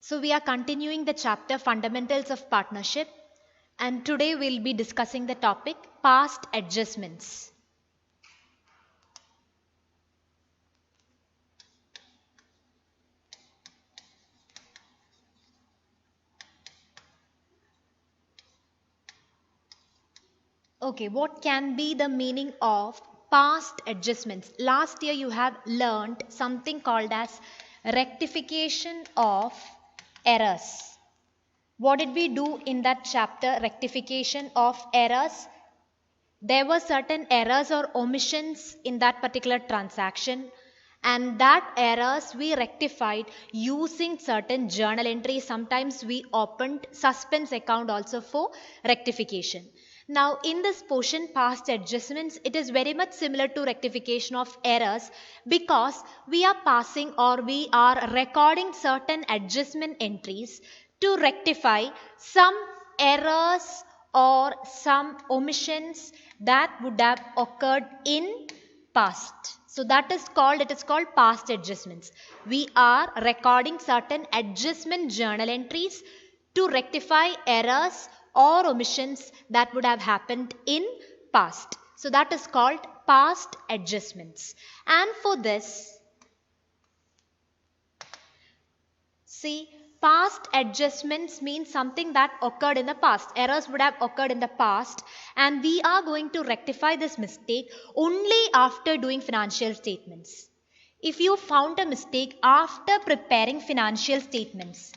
So we are continuing the chapter Fundamentals of Partnership, and today we'll be discussing the topic Past Adjustments. Okay, what can be the meaning of past adjustments? Last year you have learned something called as rectification of errors. What did we do in that chapter, rectification of errors? There were certain errors or omissions in that particular transaction, and that errors we rectified using certain journal entries. Sometimes we opened suspense account also for rectification. Now in this portion, past adjustments, it is very much similar to rectification of errors, because we are passing or we are recording certain adjustment entries to rectify some errors or some omissions that would have occurred in past. So that is called, it is called past adjustments. We are recording certain adjustment journal entries to rectify errors or omissions that would have happened in past. So that is called past adjustments. And for this, see, past adjustments means something that occurred in the past. Errors would have occurred in the past, and we are going to rectify this mistake only after doing financial statements. If you found a mistake after preparing financial statements,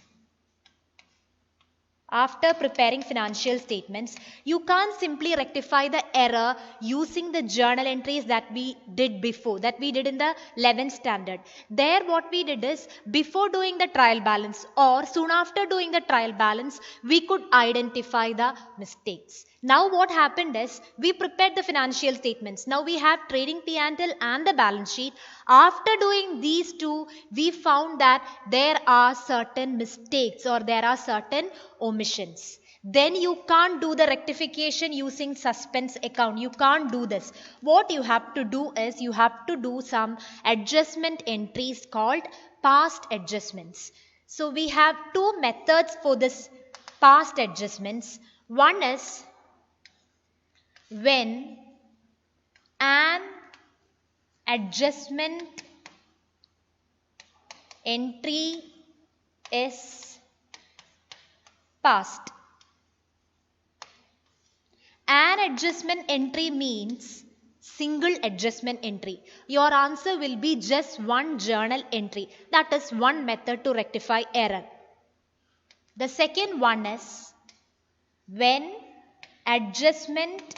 you can't simply rectify the error using the journal entries that we did before, that we did in the 11th standard. There what we did is, before doing the trial balance or soon after doing the trial balance, we could identify the mistakes. Now what happened is, we prepared the financial statements. Now we have trading P&L and the balance sheet. After doing these two, we found that there are certain mistakes or there are certain omissions. Then you can't do the rectification using suspense account. You can't do this. What you have to do is, you have to do some adjustment entries called past adjustments. So we have two methods for this past adjustments. One is when an adjustment entry is passed. An adjustment entry means single adjustment entry. Your answer will be just one journal entry. That is one method to rectify error. The second one is when adjustment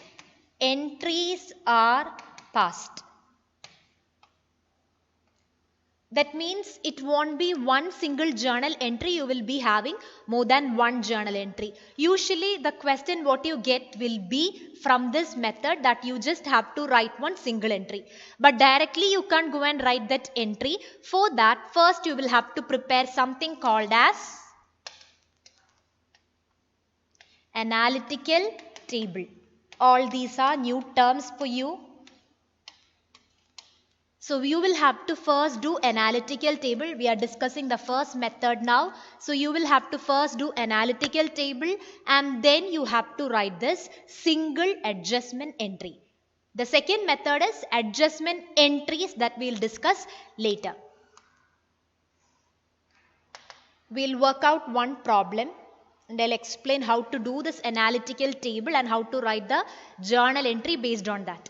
entries are passed. That means it won't be one single journal entry, you will be having more than one journal entry. Usually the question what you get will be from this method, that you just have to write one single entry. But directly you can't go and write that entry. For that, first you will have to prepare something called as analytical table. All these are new terms for you. So you will have to first do analytical table. We are discussing the first method now. So you will have to first do analytical table, and then you have to write this single adjustment entry. The second method is adjustment entries, that we will discuss later. We will work out one problem and I'll explain how to do this analytical table and how to write the journal entry based on that.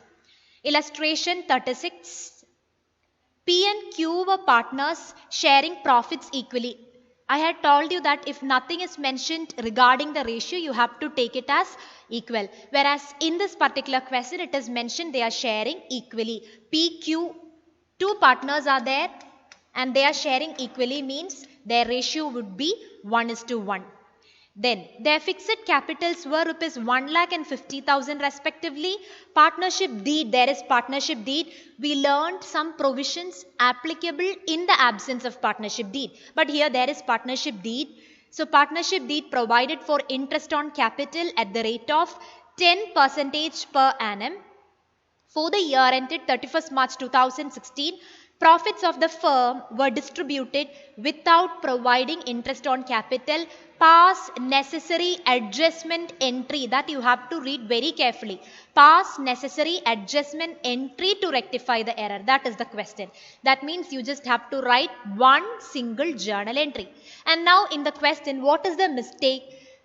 Illustration 36. P and Q were partners sharing profits equally. I had told you that if nothing is mentioned regarding the ratio, you have to take it as equal. Whereas in this particular question, it is mentioned they are sharing equally. P, Q, two partners are there and they are sharing equally, means their ratio would be 1:1. Then their fixed capitals were rupees 1,50,000 respectively. Partnership deed, there is partnership deed. We learned some provisions applicable in the absence of partnership deed. But here there is partnership deed. So partnership deed provided for interest on capital at the rate of 10% per annum for the year ended 31st March 2016. Profits of the firm were distributed without providing interest on capital. Pass necessary adjustment entry, that you have to read very carefully. Pass necessary adjustment entry to rectify the error. That is the question. That means you just have to write one single journal entry. And now in the question, what is the mistake?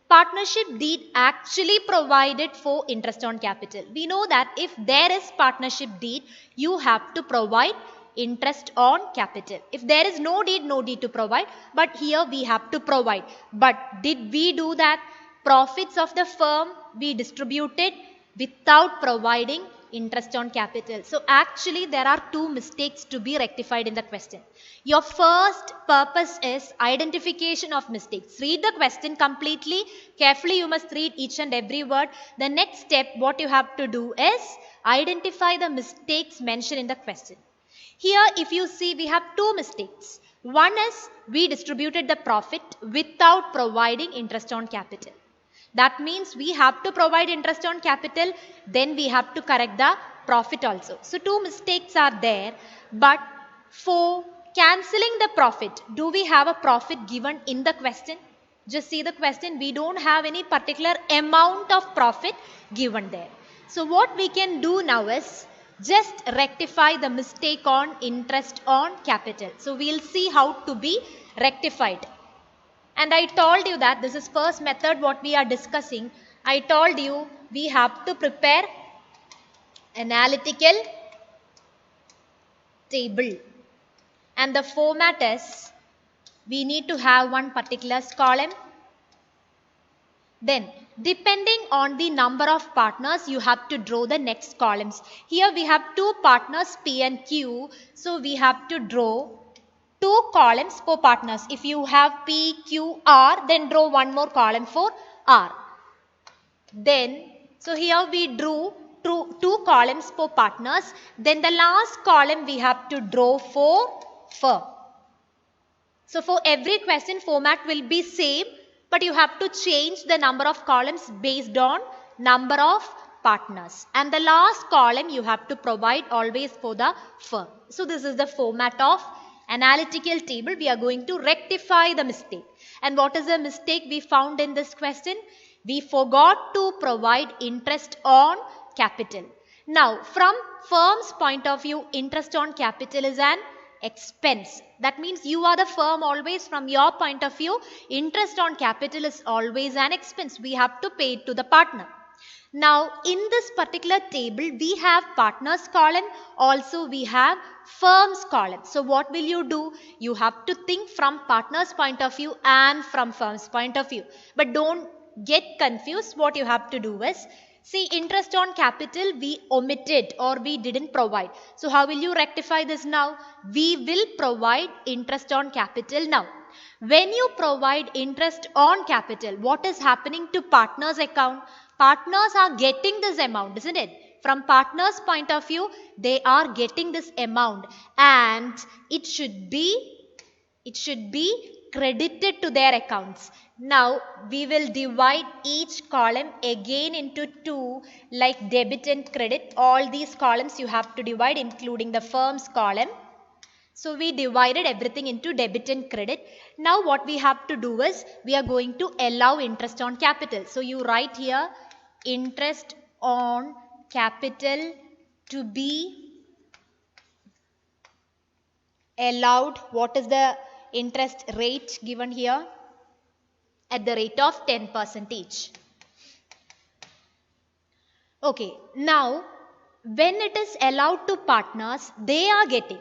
Partnership deed actually provided for interest on capital. We know that if there is partnership deed, you have to provide interest on capital. If there is no deed to provide, but here we have to provide. But did we do that? Profits of the firm we distributed without providing interest on capital. So actually there are two mistakes to be rectified in the question. Your first purpose is identification of mistakes. Read the question completely. Carefully you must read each and every word. The next step what you have to do is identify the mistakes mentioned in the question. Here if you see we have two mistakes. One is we distributed the profit without providing interest on capital. That means we have to provide interest on capital, then we have to correct the profit also. So two mistakes are there, but for cancelling the profit, do we have a profit given in the question? Just see the question, we don't have any particular amount of profit given there. So what we can do now is just rectify the mistake on interest on capital. So we'll see how to be rectified. And I told you that this is first method what we are discussing. I told you we have to prepare analytical table. And the format is we need to have one particular column. Then depending on the number of partners you have to draw the next columns. Here we have two partners P and Q. So we have to draw two columns for partners. If you have P, Q, R, then draw one more column for R. Then, so here we drew two columns for partners. Then the last column we have to draw for firm. So for every question format will be same, but you have to change the number of columns based on number of partners. And the last column you have to provide always for the firm. So this is the format of analytical table. We are going to rectify the mistake. And what is the mistake we found in this question? We forgot to provide interest on capital. Now from firm's point of view, interest on capital is an expense. That means you are the firm, always from your point of view, interest on capital is always an expense. We have to pay it to the partner. Now in this particular table we have partners column, also we have firms column. So what will you do? You have to think from partners point of view and from firms point of view. But don't get confused. What you have to do is, see, interest on capital we omitted or we didn't provide. So how will you rectify this now? We will provide interest on capital now. When you provide interest on capital, what is happening to partners account? Partners are getting this amount, isn't it? From partners point of view, they are getting this amount and it should be credited to their accounts. Now we will divide each column again into two, like debit and credit. All these columns you have to divide, including the firm's column. So we divided everything into debit and credit. Now what we have to do is we are going to allow interest on capital. So you write here interest on capital to be allowed. What is the interest rate given here? At the rate of 10%. Okay, now when it is allowed to partners, they are getting.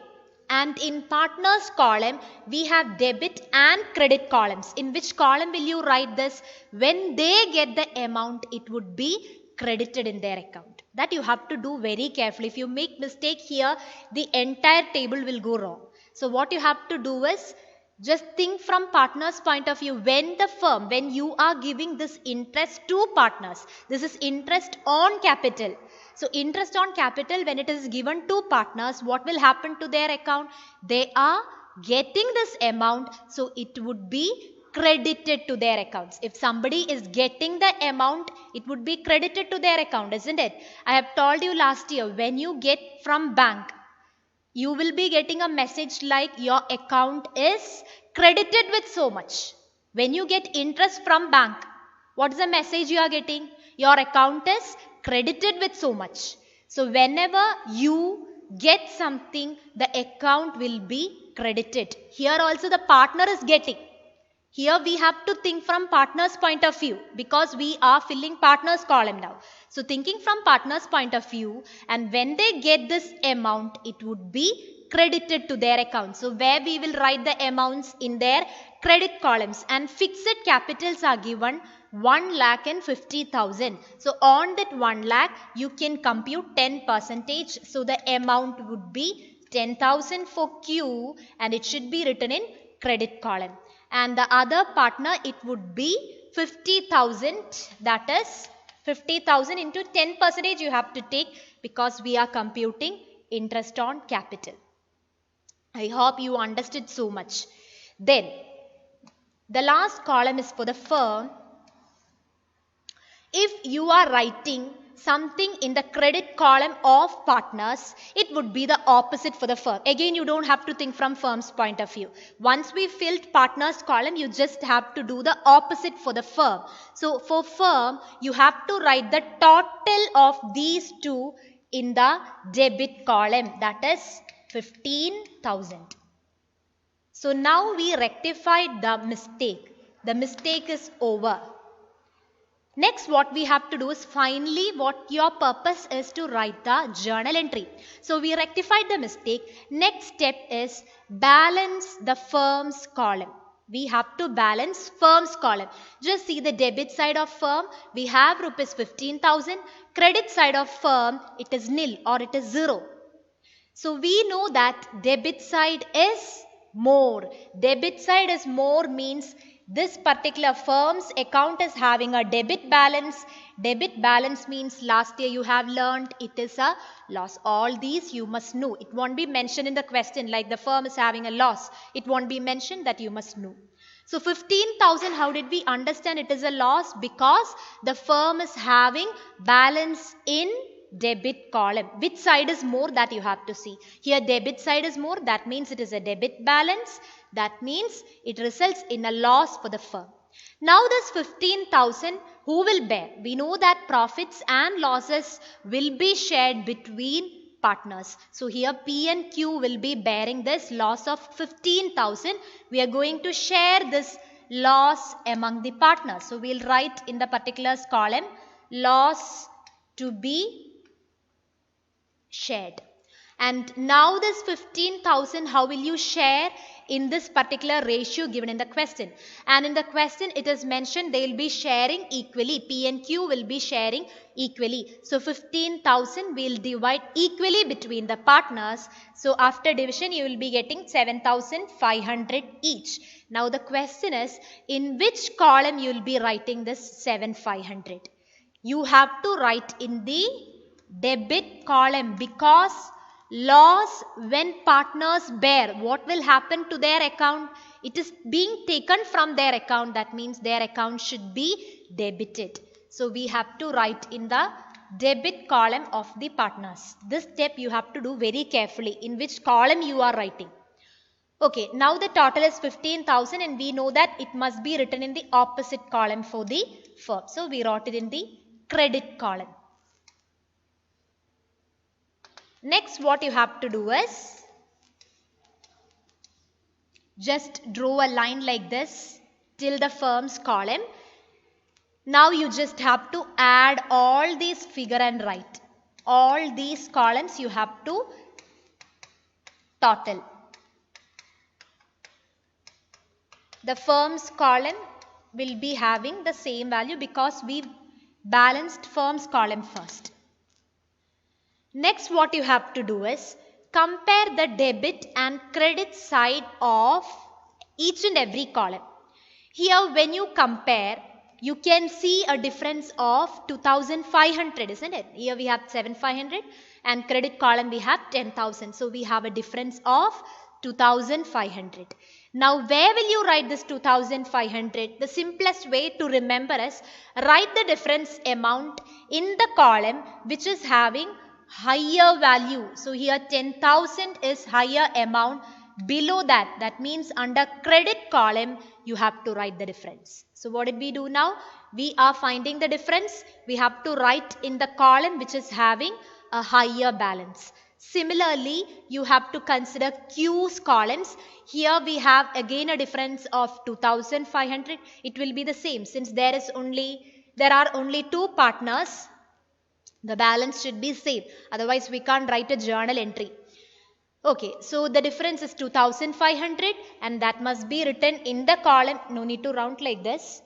And in partners column, we have debit and credit columns. In which column will you write this? When they get the amount, it would be credited in their account. That you have to do very carefully. If you make mistake here, the entire table will go wrong. So what you have to do is, just think from partners point of view. When the firm, when you are giving this interest to partners, this is interest on capital. So interest on capital, when it is given to partners, what will happen to their account? They are getting this amount, so it would be credited to their accounts. If somebody is getting the amount, it would be credited to their account, isn't it? I have told you last year, when you get from bank, you will be getting a message like your account is credited with so much. When you get interest from bank, what is the message you are getting? Your account is credited with so much. So whenever you get something, the account will be credited. Here also the partner is getting. Here we have to think from partner's point of view because we are filling partner's column now. So thinking from partner's point of view, and when they get this amount, it would be credited to their account. So where we will write the amounts in their credit columns, and fixed capitals are given 1,50,000. So on that 1 lakh, you can compute 10%. So the amount would be 10,000 for Q, and it should be written in credit column. And the other partner, it would be 50,000. That is 50,000 into 10% you have to take because we are computing interest on capital. I hope you understood so much. Then the last column is for the firm. If you are writing something in the credit column of partners, it would be the opposite for the firm. Again, you don't have to think from firm's point of view. Once we filled partners column, you just have to do the opposite for the firm. So for firm, you have to write the total of these two in the debit column, that is 15,000. So now we rectified the mistake. The mistake is over. Next, what we have to do is finally what your purpose is to write the journal entry. So we rectified the mistake. Next step is balance the firm's column. We have to balance firm's column. Just see the debit side of firm. We have rupees 15,000. Credit side of firm, it is nil or it is 0. So we know that debit side is more. Debit side is more means this particular firm's account is having a debit balance. Debit balance means last year you have learned it is a loss. All these you must know. It won't be mentioned in the question like the firm is having a loss. It won't be mentioned, that you must know. So 15,000, how did we understand it is a loss? Because the firm is having balance in debit column. Which side is more, that you have to see. Here debit side is more, that means it is a debit balance. That means it results in a loss for the firm. Now this 15,000, who will bear? We know that profits and losses will be shared between partners. So here P and Q will be bearing this loss of 15,000. We are going to share this loss among the partners. So we will write in the particulars column loss to be shared. And now this 15,000, how will you share? In this particular ratio given in the question. And in the question it is mentioned they will be sharing equally. P and Q will be sharing equally. So 15,000 will divide equally between the partners. So after division you will be getting 7,500 each. Now the question is, in which column you will be writing this 7,500? You have to write in the debit column, because loss when partners bear, what will happen to their account? It is being taken from their account. That means their account should be debited. So we have to write in the debit column of the partners. This step you have to do very carefully, in which column you are writing. Okay, now the total is 15,000 and we know that it must be written in the opposite column for the firm. So we wrote it in the credit column. Next, what you have to do is just draw a line like this till the firm's column. Now you just have to add all these figure and write. All these columns you have to total. The firm's column will be having the same value because we balanced firm's column first. Next, what you have to do is compare the debit and credit side of each and every column. Here when you compare, you can see a difference of 2,500, isn't it? Here we have 7,500 and credit column we have 10,000. So we have a difference of 2,500. Now where will you write this 2,500? The simplest way to remember is write the difference amount in the column which is having higher value. So here 10,000 is higher amount. Below that, that means under credit column, you have to write the difference. So what did we do now? We are finding the difference. We have to write in the column which is having a higher balance. Similarly, you have to consider Q's columns. Here we have again a difference of 2,500. It will be the same since there are only two partners. The balance should be same. Otherwise, we can't write a journal entry. Okay, so the difference is 2,500 and that must be written in the column. No need to round like this.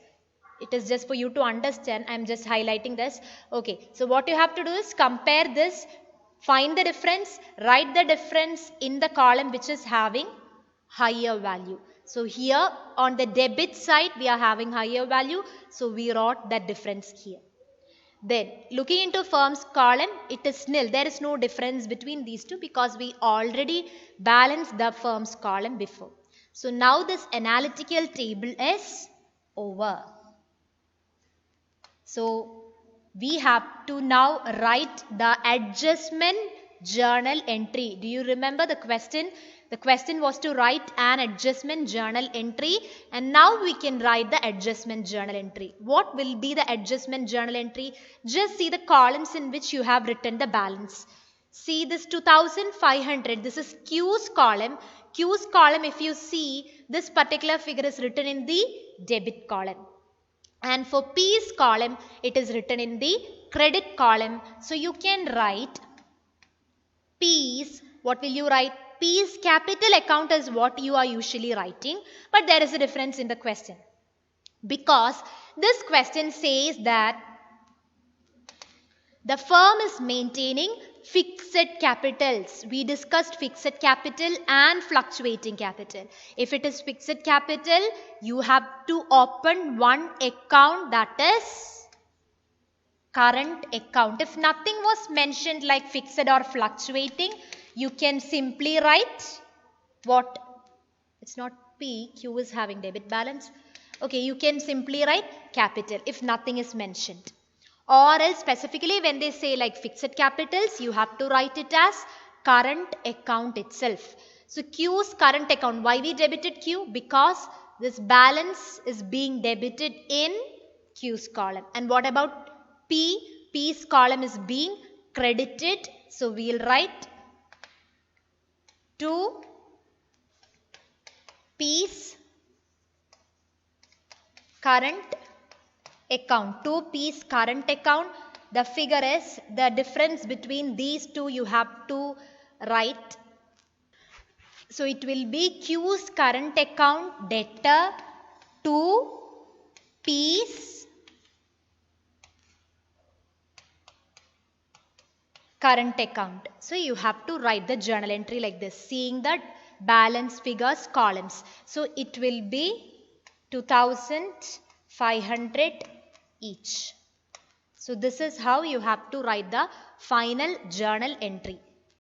It is just for you to understand. I am just highlighting this. Okay, so what you have to do is compare this, find the difference, write the difference in the column which is having higher value. So here on the debit side, we are having higher value. So we wrote that difference here. Then looking into firm's column, it is nil. There is no difference between these two because we already balanced the firm's column before. So now this analytical table is over. So we have to now write the adjustment journal entry. Do you remember the question? The question was to write an adjustment journal entry, and now we can write the adjustment journal entry. What will be the adjustment journal entry? Just see the columns in which you have written the balance. See this 2,500, this is Q's column. Q's column, if you see, this particular figure is written in the debit column. And for P's column, it is written in the credit column. So you can write P's, what will you write? P's capital account is what you are usually writing, but there is a difference in the question. Because this question says that the firm is maintaining fixed capitals. We discussed fixed capital and fluctuating capital. If it is fixed capital, you have to open one account, that is current account. If nothing was mentioned like fixed or fluctuating, you can simply write what? It's not P, Q is having debit balance. Okay, you can simply write capital if nothing is mentioned. Or else specifically when they say like fixed capitals, you have to write it as current account itself. So Q's current account. Why we debited Q? Because this balance is being debited in Q's column. And what about P? P's column is being credited. So we will write to P's current account. To P's current account. The figure is the difference between these two you have to write. So it will be Q's current account debtor to P's current account. So you have to write the journal entry like this, seeing the balance figures columns. So it will be 2,500 each. So this is how you have to write the final journal entry.